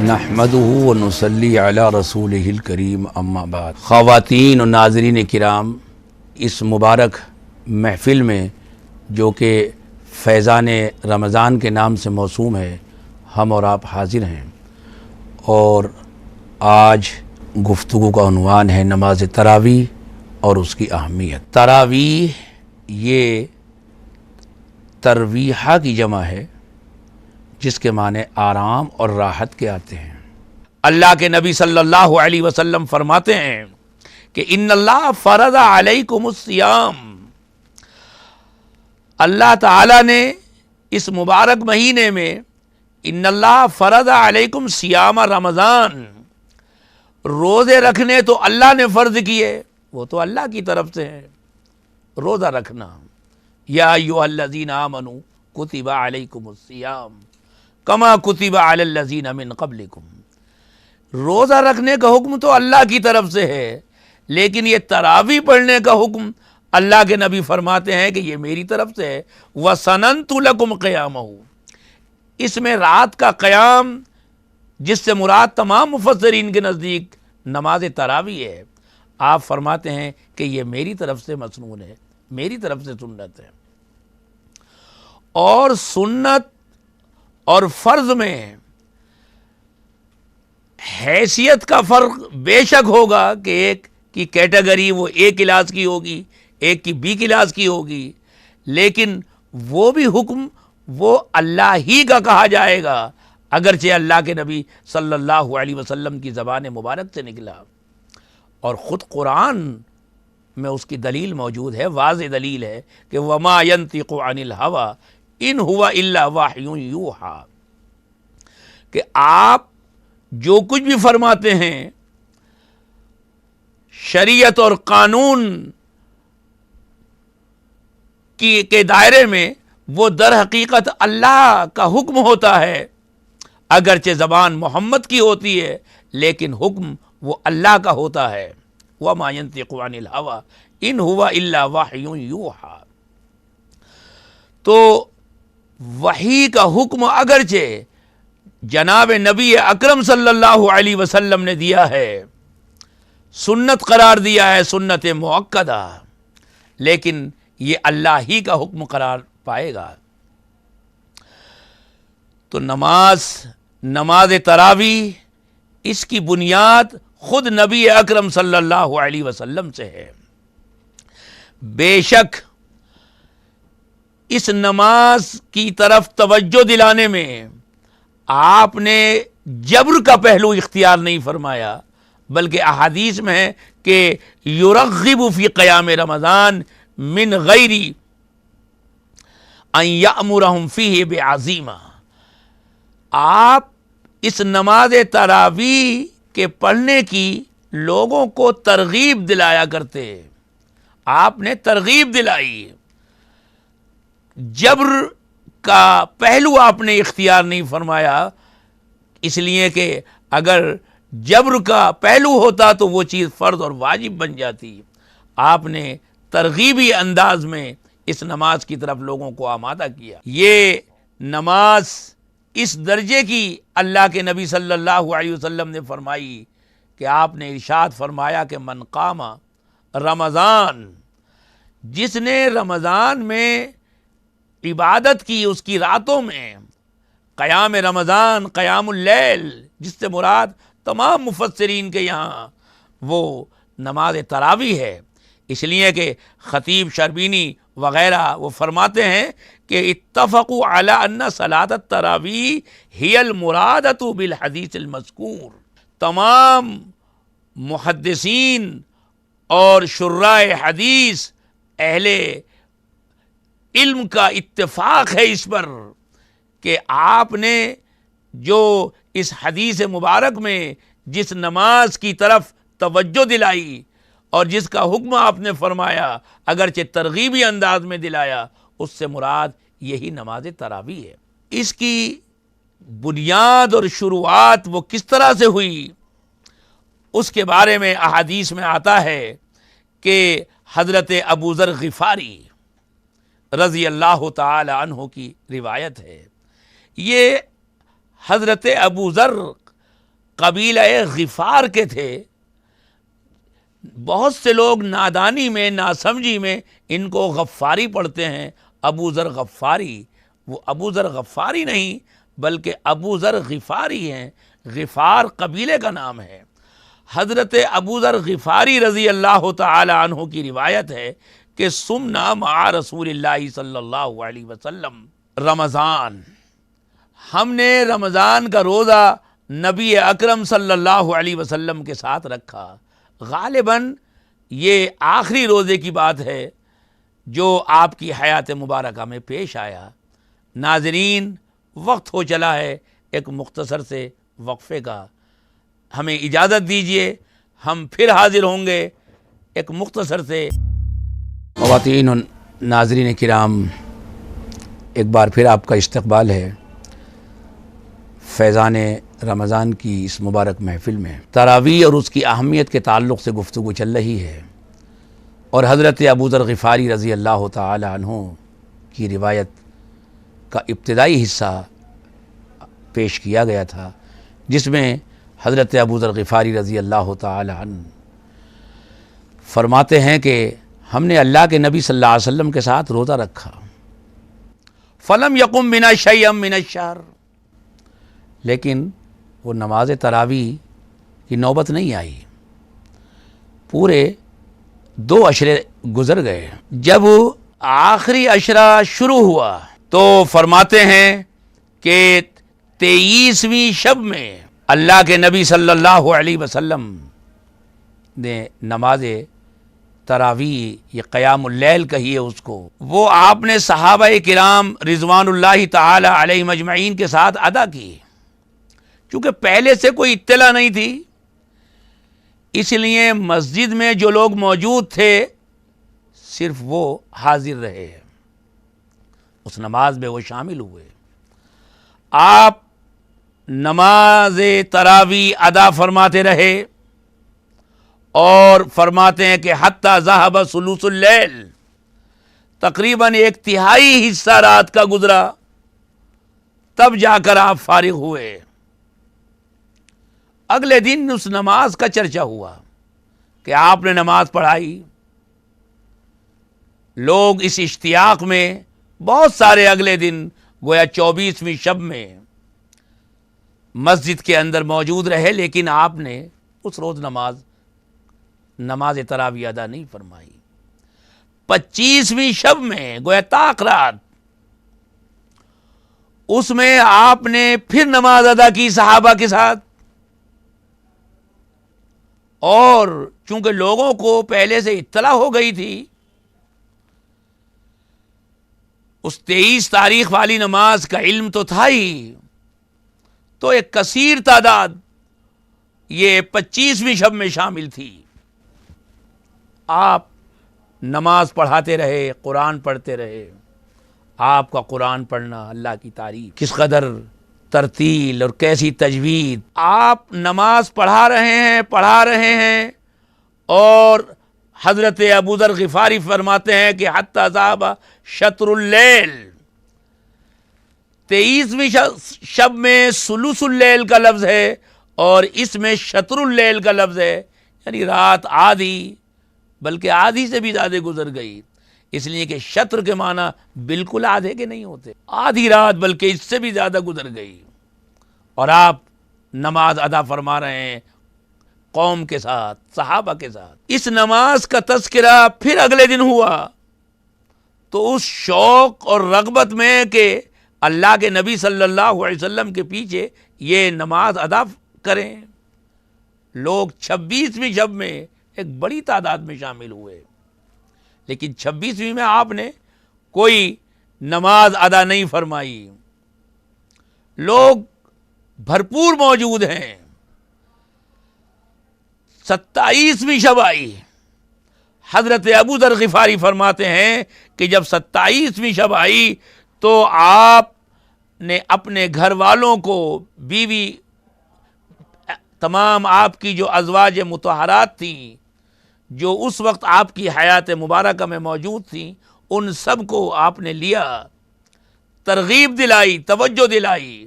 نحمدہ ونصلی علی رسولہ الکریم اما بعد۔ خواتین و ناظرین کرام، اس مبارک محفل میں جو کہ فیضان رمضان کے نام سے موسوم ہے، ہم اور آپ حاضر ہیں، اور آج گفتگو کا عنوان ہے نماز تراویح اور اس کی اہمیت۔ تراویح یہ ترویحہ کی جمع ہے، جس کے معنی آرام اور راحت کے آتے ہیں۔ اللہ کے نبی صلی اللہ علیہ وسلم فرماتے ہیں کہ ان اللہ فرض علیکم الصیام، اللہ تعالیٰ نے اس مبارک مہینے میں ان اللہ فرض علیکم صیام رمضان، روزے رکھنے تو اللہ نے فرض کیے، وہ تو اللہ کی طرف سے ہے روزہ رکھنا۔ یا ایھا الذین آمنوا کتب علیکم الصیام کما کتب علی الذین من قبلکم، روزہ رکھنے کا حکم تو اللہ کی طرف سے ہے، لیکن یہ تراویح پڑھنے کا حکم اللہ کے نبی فرماتے ہیں کہ یہ میری طرف سے ہے۔ وَسَنَنْتُ لَكُمْ قِيَامَهُ، اس میں رات کا قیام جس سے مراد تمام مفسرین کے نزدیک نماز تراویح ہے، آپ فرماتے ہیں کہ یہ میری طرف سے مسنون ہے، میری طرف سے سنت ہے۔ اور سنت اور فرض میں حیثیت کا فرق بے شک ہوگا کہ ایک کی کیٹیگری وہ اے کلاس کی ہوگی، ایک کی بی کلاس کی ہوگی، لیکن وہ بھی حکم وہ اللہ ہی کا کہا جائے گا، اگرچہ اللہ کے نبی صلی اللہ علیہ وسلم کی زبان مبارک سے نکلا، اور خود قرآن میں اس کی دلیل موجود ہے، واضح دلیل ہے کہ وَمَا يَنطِقُ عَنِ الْهَوَىٰ إِنْ هُوَ إِلَّا وَحْيٌ يُوحَىٰ، کہ آپ جو کچھ بھی فرماتے ہیں شریعت اور قانون کے دائرے میں، وہ در حقیقت اللہ کا حکم ہوتا ہے، اگرچہ زبان محمد کی ہوتی ہے لیکن حکم وہ اللہ کا ہوتا ہے۔ وَمَا يَنطِقُ عَنِ الْهَوَىٰ إِنْ هُوَ إِلَّا وَحْيٌ يُوحَىٰ، تو وحی کا حکم اگرچہ جناب نبی اکرم صلی اللہ علیہ وسلم نے دیا ہے، سنت قرار دیا ہے، سنت مؤکدہ، لیکن یہ اللہ ہی کا حکم قرار پائے گا۔ تو نماز تراویح، اس کی بنیاد خود نبی اکرم صلی اللہ علیہ وسلم سے ہے۔ بے شک اس نماز کی طرف توجہ دلانے میں آپ نے جبر کا پہلو اختیار نہیں فرمایا، بلکہ احادیث میں ہے کہ یرغب فی قیام رمضان من غیر ان یأمرہم فیہ بعزیمہ، آپ اس نماز تراویح کے پڑھنے کی لوگوں کو ترغیب دلایا کرتے، آپ نے ترغیب دلائی، جبر کا پہلو آپ نے اختیار نہیں فرمایا، اس لیے کہ اگر جبر کا پہلو ہوتا تو وہ چیز فرض اور واجب بن جاتی۔ آپ نے ترغیبی انداز میں اس نماز کی طرف لوگوں کو آمادہ کیا۔ یہ نماز اس درجے کی اللہ کے نبی صلی اللہ علیہ وسلم نے فرمائی کہ آپ نے ارشاد فرمایا کہ من قام رمضان، جس نے رمضان میں عبادت کی، اس کی راتوں میں قیام رمضان، قیام اللیل، جس سے مراد تمام مفسرین کے یہاں وہ نماز تراویح ہے، اس لیے کہ خطیب شربینی وغیرہ وہ فرماتے ہیں کہ اتفقوا علی ان صلاۃ التراویح ہی المرادۃ بالحدیث المذکور، تمام محدثین اور شراء حدیث اہل علم کا اتفاق ہے اس پر کہ آپ نے جو اس حدیث مبارک میں جس نماز کی طرف توجہ دلائی اور جس کا حکم آپ نے فرمایا، اگرچہ ترغیبی انداز میں دلایا، اس سے مراد یہی نماز تراویح ہے۔ اس کی بنیاد اور شروعات وہ کس طرح سے ہوئی، اس کے بارے میں احادیث میں آتا ہے کہ حضرت ابو ذر غفاری رضی اللہ تعالی عنہ کی روایت ہے، یہ حضرت ابو ذر قبیلہ غفار کے تھے. بہت سے لوگ نادانی میں، ناسمجھی میں ان کو غفاری پڑھتے ہیں، ابو ذر غفاری. وہ ابو ذر غفاری نہیں بلکہ ابو ذر غفاری ہیں. غفار قبیلے کا نام ہے. حضرت ابو ذر غفاری رضی اللہ تعالی عنہ کی روایت ہے کہ سمنا مع رسول اللہ صلی اللہ علیہ وسلم رمضان، ہم نے رمضان کا روزہ نبی اکرم صلی اللہ علیہ وسلم کے ساتھ رکھا. غالباً یہ آخری روزے کی بات ہے جو آپ کی حیات مبارکہ میں پیش آیا. ناظرین، وقت ہو چلا ہے ایک مختصر سے وقفے کا، ہمیں اجازت دیجیے، ہم پھر حاضر ہوں گے ایک مختصر سے. خواتین و ناظرین کرام، ایک بار پھر آپ کا استقبال ہے فیضان رمضان کی اس مبارک محفل میں. تراویح اور اس کی اہمیت کے تعلق سے گفتگو چل رہی ہے، اور حضرت ابو ذر غفاری رضی اللہ تعالی عنہ کی روایت کا ابتدائی حصہ پیش کیا گیا تھا، جس میں حضرت ابو ذر غفاری رضی اللہ تعالی عنہ فرماتے ہیں کہ ہم نے اللہ کے نبی صلی اللہ علیہ وسلم کے ساتھ روزہ رکھا. فلم یقم بنا شیئا من الشہر، لیکن وہ نماز تراویح کی نوبت نہیں آئی. پورے 2 عشرے گزر گئے. جب آخری عشرہ شروع ہوا تو فرماتے ہیں کہ 23ویں شب میں اللہ کے نبی صلی اللہ علیہ وسلم نے نماز تراویح، یہ قیام اللیل کہیے اس کو، وہ آپ نے صحابہ کرام رضوان اللہ تعالی علیہم اجمعین کے ساتھ ادا کی. چونکہ پہلے سے کوئی اطلاع نہیں تھی، اس لیے مسجد میں جو لوگ موجود تھے صرف وہ حاضر رہے، اس نماز میں وہ شامل ہوئے. آپ نماز تراویح ادا فرماتے رہے اور فرماتے ہیں کہ حتی ذہب ثلث اللیل، تقریباً 1/3 حصہ رات کا گزرا، تب جا کر آپ فارغ ہوئے. اگلے دن اس نماز کا چرچا ہوا کہ آپ نے نماز پڑھائی. لوگ اس اشتیاق میں بہت سارے اگلے دن گویا 24ویں شب میں مسجد کے اندر موجود رہے، لیکن آپ نے اس روز نماز تراویح ادا نہیں فرمائی. 25ویں شب میں گویا طاق رات، اس میں آپ نے پھر نماز ادا کی صحابہ کے ساتھ. اور چونکہ لوگوں کو پہلے سے اطلاع ہو گئی تھی، اس 23 تاریخ والی نماز کا علم تو تھا ہی، تو ایک کثیر تعداد یہ 25ویں شب میں شامل تھی. آپ نماز پڑھاتے رہے، قرآن پڑھتے رہے. آپ کا قرآن پڑھنا، اللہ کی تعریف، کس قدر ترتیل اور کیسی تجوید. آپ نماز پڑھا رہے ہیں اور حضرت ابو ذر غفاری فرماتے ہیں کہ حتی ذہب شطر اللیل، 23ویں شب میں ثلث اللیل کا لفظ ہے اور اس میں شطر اللیل کا لفظ ہے، یعنی رات آدھی، بلکہ آدھی سے بھی زیادہ گزر گئی. اس لیے کہ شطر کے معنی بالکل آدھے کے نہیں ہوتے، آدھی رات بلکہ اس سے بھی زیادہ گزر گئی، اور آپ نماز ادا فرما رہے ہیں قوم کے ساتھ، صحابہ کے ساتھ. اس نماز کا تذکرہ پھر اگلے دن ہوا تو اس شوق اور رغبت میں کہ اللہ کے نبی صلی اللہ علیہ وسلم کے پیچھے یہ نماز ادا کریں، لوگ 26ویں شب میں ایک بڑی تعداد میں شامل ہوئے. لیکن 26ویں میں آپ نے کوئی نماز ادا نہیں فرمائی. لوگ بھرپور موجود ہیں. 27ویں شب آئی. حضرت ابو ذر غفاری فرماتے ہیں کہ جب 27ویں شب آئی تو آپ نے اپنے گھر والوں کو، بیوی، تمام آپ کی جو ازواج مطہرات تھیں جو اس وقت آپ کی حیات مبارکہ میں موجود تھیں، ان سب کو آپ نے لیا، ترغیب دلائی، توجہ دلائی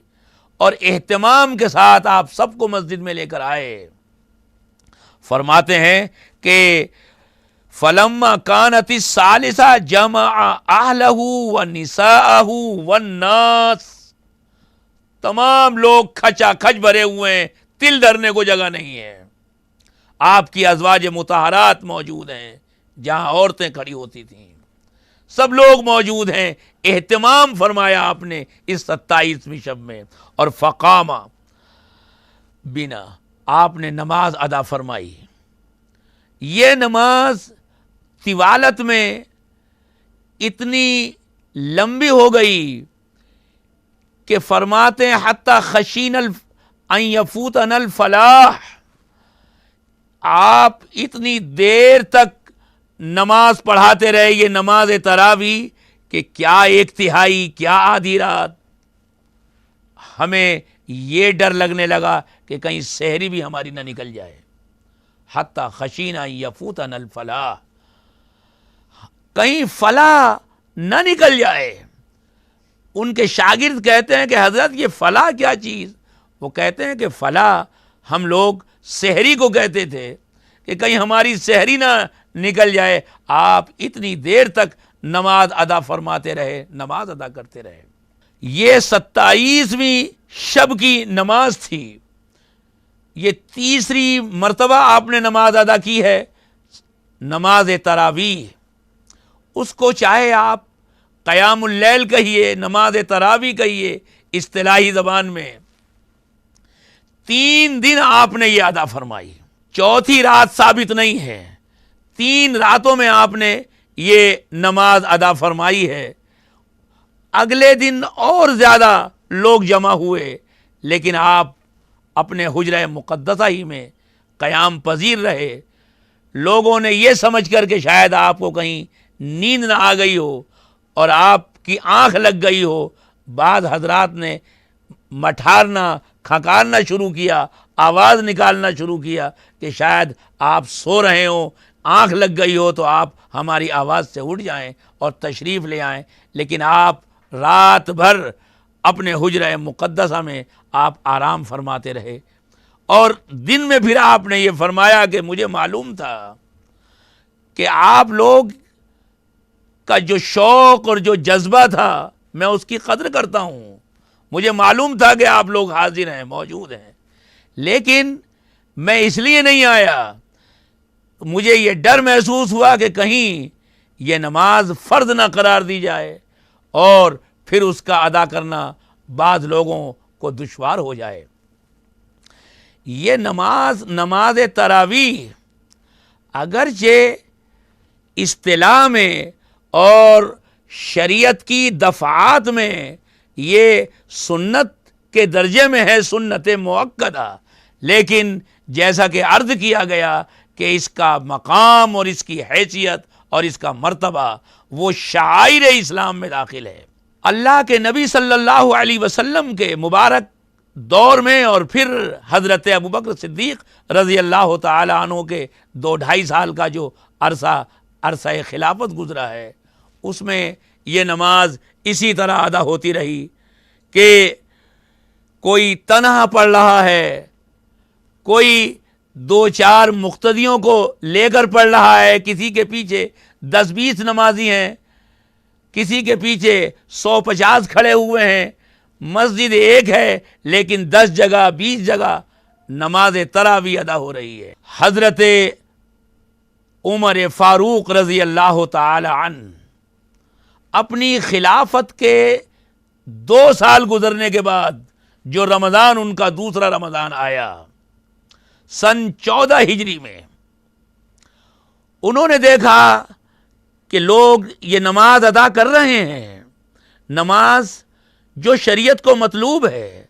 اور اہتمام کے ساتھ آپ سب کو مسجد میں لے کر آئے۔ فرماتے ہیں کہ فلما كانت الثالثة جمع اهله ونساءه والناس، تمام لوگ کھچا کھچ بھرے ہوئے ہیں، تل دھرنے کو جگہ نہیں ہے۔ آپ کی ازواج مطہرات موجود ہیں جہاں عورتیں کھڑی ہوتی تھیں، سب لوگ موجود ہیں۔ اہتمام فرمایا آپ نے اس 27ویں شب میں، اور فقامہ بنا، آپ نے نماز ادا فرمائی۔ یہ نماز طوالت میں اتنی لمبی ہو گئی کہ فرماتے ہیں حتی خشین ان یفوتنا الفلاح، آپ اتنی دیر تک نماز پڑھاتے رہے، یہ نماز تراویح، کہ کیا ایک تہائی کیا آدھی رات، ہمیں یہ ڈر لگنے لگا کہ کہیں سحری بھی ہماری نہ نکل جائے۔ حتی خشینا ان یفوتنا الفلاح، کہیں فلاح نہ نکل جائے۔ ان کے شاگرد کہتے ہیں کہ حضرت یہ فلاح کیا چیز؟ وہ کہتے ہیں کہ فلاح ہم لوگ سحری کو کہتے تھے کہ کہیں ہماری سحری نہ نکل جائے۔ آپ اتنی دیر تک نماز ادا فرماتے رہے، نماز ادا کرتے رہے۔ یہ 27ویں شب کی نماز تھی، یہ تیسری مرتبہ آپ نے نماز ادا کی ہے، نماز تراویح۔ اس کو چاہے آپ قیام اللیل کہیے، نماز تراویح کہیے، اصطلاحی زبان میں 3 دن آپ نے یہ ادا فرمائی۔ چوتھی رات ثابت نہیں ہے، 3 راتوں میں آپ نے یہ نماز ادا فرمائی ہے۔ اگلے دن اور زیادہ لوگ جمع ہوئے، لیکن آپ اپنے حجرہ مقدسہ ہی میں قیام پذیر رہے۔ لوگوں نے یہ سمجھ کر کہ شاید آپ کو کہیں نیند نہ آ گئی ہو اور آپ کی آنکھ لگ گئی ہو، بعض حضرات نے مٹھارنا کھنکارنا شروع کیا، آواز نکالنا شروع کیا کہ شاید آپ سو رہے ہوں، آنکھ لگ گئی ہو تو آپ ہماری آواز سے اٹھ جائیں اور تشریف لے آئیں۔ لیکن آپ رات بھر اپنے حجرہ مقدسہ میں آپ آرام فرماتے رہے، اور دن میں پھر آپ نے یہ فرمایا کہ مجھے معلوم تھا کہ آپ لوگ کا جو شوق اور جو جذبہ تھا میں اس کی قدر کرتا ہوں، مجھے معلوم تھا کہ آپ لوگ حاضر ہیں، موجود ہیں، لیکن میں اس لیے نہیں آیا، مجھے یہ ڈر محسوس ہوا کہ کہیں یہ نماز فرض نہ قرار دی جائے اور پھر اس کا ادا کرنا بعض لوگوں کو دشوار ہو جائے۔ یہ نماز تراویح اگرچہ اصطلاح میں اور شریعت کی دفعات میں یہ سنت کے درجے میں ہے، سنت مؤکدہ، لیکن جیسا کہ عرض کیا گیا کہ اس کا مقام اور اس کی حیثیت اور اس کا مرتبہ وہ شعائر اسلام میں داخل ہے۔ اللہ کے نبی صلی اللہ علیہ وسلم کے مبارک دور میں اور پھر حضرت ابوبکر صدیق رضی اللہ تعالی عنہ کے 2-2.5 سال کا جو عرصہ خلافت گزرا ہے، اس میں یہ نماز اسی طرح ادا ہوتی رہی کہ کوئی تنہا پڑھ رہا ہے، کوئی 2-4 مقتدیوں کو لے کر پڑھ رہا ہے، کسی کے پیچھے 10-20 نمازی ہیں، کسی کے پیچھے 150 کھڑے ہوئے ہیں، مسجد ایک ہے لیکن 10 جگہ 20 جگہ نماز تراویح ادا ہو رہی ہے۔ حضرت عمر فاروق رضی اللہ تعالی عنہ اپنی خلافت کے 2 سال گزرنے کے بعد جو رمضان ان کا دوسرا رمضان آیا سن 14 ہجری میں، انہوں نے دیکھا کہ لوگ یہ نماز ادا کر رہے ہیں، نماز جو شریعت کو مطلوب ہے،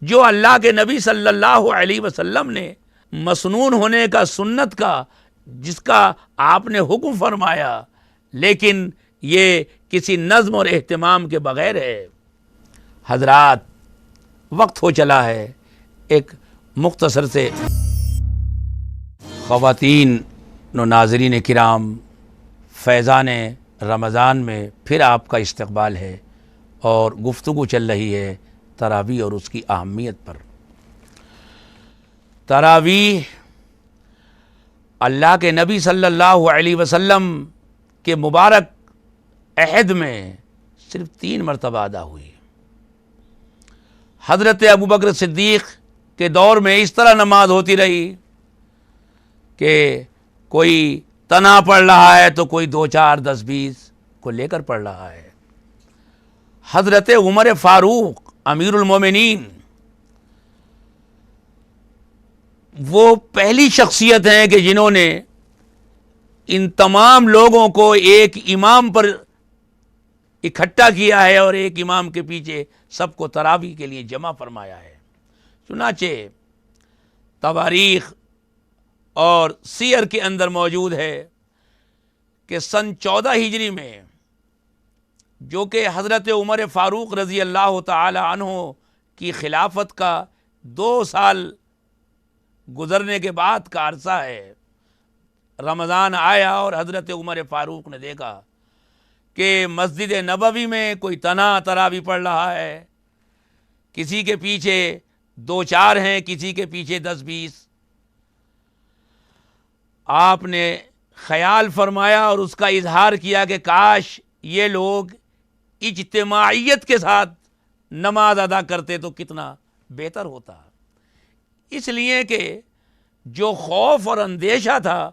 جو اللہ کے نبی صلی اللہ علیہ وسلم نے مسنون ہونے کا، سنت کا، جس کا آپ نے حکم فرمایا، لیکن یہ کسی نظم اور اہتمام کے بغیر ہے۔ حضرات، وقت ہو چلا ہے ایک مختصر سے خواتین و ناظرین کرام، فیضان رمضان میں پھر آپ کا استقبال ہے اور گفتگو چل رہی ہے تراویح اور اس کی اہمیت پر۔ تراویح اللہ کے نبی صلی اللہ علیہ وسلم کے مبارک عہد میں صرف 3 مرتبہ ادا ہوئی۔ حضرت ابوبکر صدیق کے دور میں اس طرح نماز ہوتی رہی کہ کوئی تنہا پڑھ رہا ہے تو کوئی 2 4 10 20 کو لے کر پڑھ رہا ہے۔ حضرت عمر فاروق امیر المومنین وہ پہلی شخصیت ہیں کہ جنہوں نے ان تمام لوگوں کو ایک امام پر اکٹھا کیا ہے اور ایک امام کے پیچھے سب کو تراویح کے لیے جمع فرمایا ہے۔ چنانچہ تواریخ اور سیر کے اندر موجود ہے کہ سن 14 ہجری میں، جو کہ حضرت عمر فاروق رضی اللہ تعالی عنہ کی خلافت کا 2 سال گزرنے کے بعد کا عرصہ ہے، رمضان آیا اور حضرت عمر فاروق نے دیکھا کہ مسجد نبوی میں کوئی تنہا تراویح پڑھ رہا ہے، کسی کے پیچھے 2 4 ہیں، کسی کے پیچھے 10 20۔ آپ نے خیال فرمایا اور اس کا اظہار کیا کہ کاش یہ لوگ اجتماعیت کے ساتھ نماز ادا کرتے تو کتنا بہتر ہوتا۔ اس لیے کہ جو خوف اور اندیشہ تھا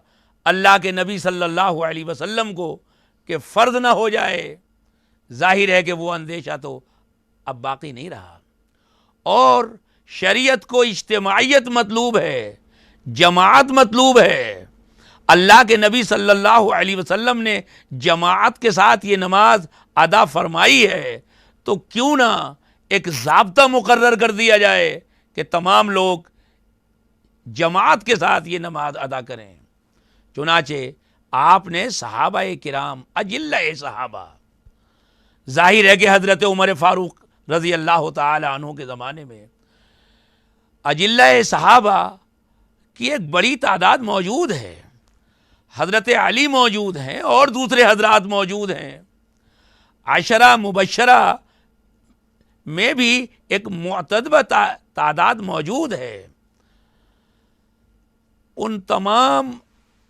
اللہ کے نبی صلی اللہ علیہ وسلم کو کہ فرض نہ ہو جائے، ظاہر ہے کہ وہ اندیشہ تو اب باقی نہیں رہا، اور شریعت کو اجتماعیت مطلوب ہے، جماعت مطلوب ہے۔ اللہ کے نبی صلی اللہ علیہ وسلم نے جماعت کے ساتھ یہ نماز ادا فرمائی ہے، تو کیوں نہ ایک ضابطہ مقرر کر دیا جائے کہ تمام لوگ جماعت کے ساتھ یہ نماز ادا کریں۔ چنانچہ آپ نے صحابہ کرام اجلہ صحابہ، ظاہر ہے کہ حضرت عمر فاروق رضی اللہ تعالی عنہ کے زمانے میں اجلہ صحابہ کی ایک بڑی تعداد موجود ہے، حضرت علی موجود ہیں اور دوسرے حضرات موجود ہیں، عشرہ مبشرہ میں بھی ایک معتدبہ تعداد موجود ہے۔ ان تمام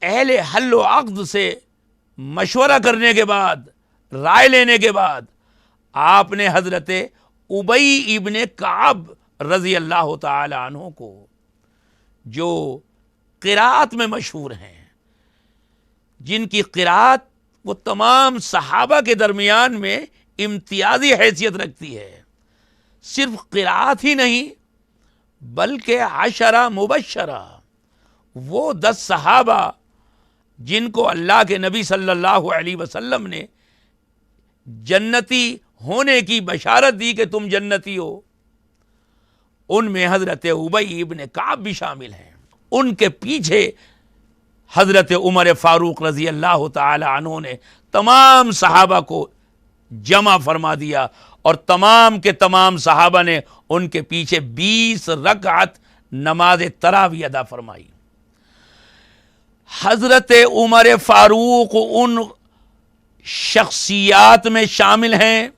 اہل حل و عقد سے مشورہ کرنے کے بعد، رائے لینے کے بعد، آپ نے حضرت ابی ابن کعب رضی اللہ تعالی عنہ کو، جو قراءت میں مشہور ہیں، جن کی قراءت وہ تمام صحابہ کے درمیان میں امتیازی حیثیت رکھتی ہے، صرف قراءت ہی نہیں بلکہ عشرہ مبشرہ، وہ 10 صحابہ جن کو اللہ کے نبی صلی اللہ علیہ وسلم نے جنتی ہونے کی بشارت دی کہ تم جنتی ہو، ان میں حضرت ابی ابن کعب بھی شامل ہیں۔ ان کے پیچھے حضرت عمر فاروق رضی اللہ تعالی عنہ نے تمام صحابہ کو جمع فرما دیا، اور تمام کے تمام صحابہ نے ان کے پیچھے 20 رکعت نماز تراویح ادا فرمائی۔ حضرت عمر فاروق ان شخصیات میں شامل ہیں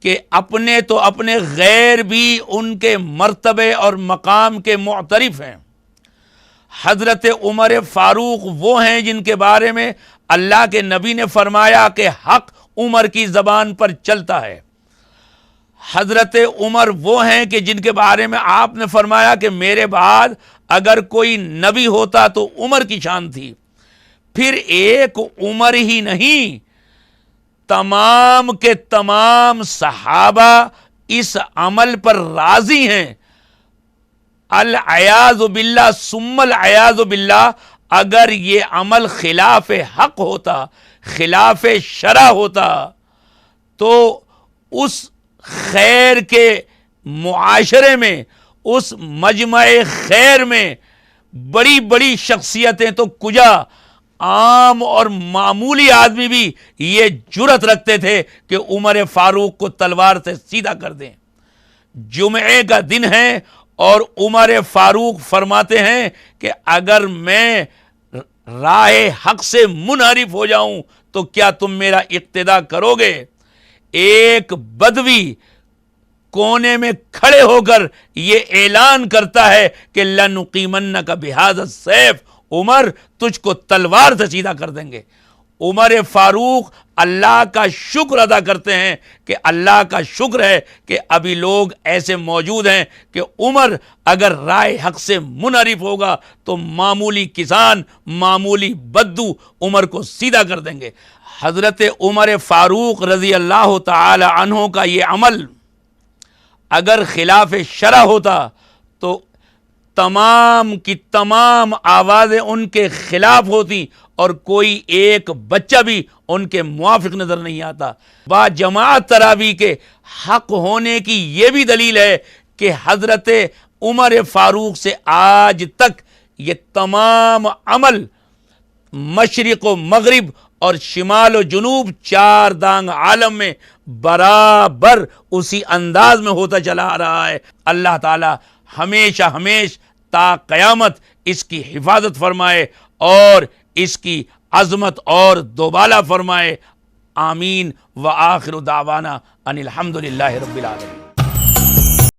کہ اپنے تو اپنے غیر بھی ان کے مرتبے اور مقام کے معترف ہیں۔ حضرت عمر فاروق وہ ہیں جن کے بارے میں اللہ کے نبی نے فرمایا کہ حق عمر کی زبان پر چلتا ہے۔ حضرت عمر وہ ہیں کہ جن کے بارے میں آپ نے فرمایا کہ میرے بعد اگر کوئی نبی ہوتا تو عمر کی شان تھی۔ پھر ایک عمر ہی نہیں، تمام کے تمام صحابہ اس عمل پر راضی ہیں۔ العیاذ باللہ ثم العیاذ باللہ، اگر یہ عمل خلاف حق ہوتا، خلاف شرع ہوتا، تو اس خیر کے معاشرے میں، اس مجمع خیر میں بڑی بڑی شخصیتیں تو کجا، عام اور معمولی آدمی بھی یہ جرأت رکھتے تھے کہ عمر فاروق کو تلوار سے سیدھا کر دیں۔ جمعے کا دن ہے اور عمر فاروق فرماتے ہیں کہ اگر میں راہ حق سے منحرف ہو جاؤں تو کیا تم میرا اقتداء کرو گے؟ ایک بدوی کونے میں کھڑے ہو کر یہ اعلان کرتا ہے کہ لَنُقِیمَنَّکَ بِهَذَا السَّیف، عمر تجھ کو تلوار سے سیدھا کر دیں گے۔ عمر فاروق اللہ کا شکر ادا کرتے ہیں کہ اللہ کا شکر ہے کہ ابھی لوگ ایسے موجود ہیں کہ عمر اگر رائے حق سے منحرف ہوگا تو معمولی کسان، معمولی بدو عمر کو سیدھا کر دیں گے۔ حضرت عمر فاروق رضی اللہ تعالی عنہ کا یہ عمل اگر خلاف شرع ہوتا تو تمام کی تمام آوازیں ان کے خلاف ہوتی اور کوئی ایک بچہ بھی ان کے موافق نظر نہیں آتا۔ با جماعت تراویح کے حق ہونے کی یہ بھی دلیل ہے کہ حضرت عمر فاروق سے آج تک یہ تمام عمل مشرق و مغرب اور شمال و جنوب چار دانگ عالم میں برابر اسی انداز میں ہوتا چلا آ رہا ہے۔ اللہ تعالی ہمیشہ تا قیامت اس کی حفاظت فرمائے اور اس کی عظمت اور دوبالا فرمائے۔ آمین۔ وآخر دعوانا ان الحمدللہ رب العالمین۔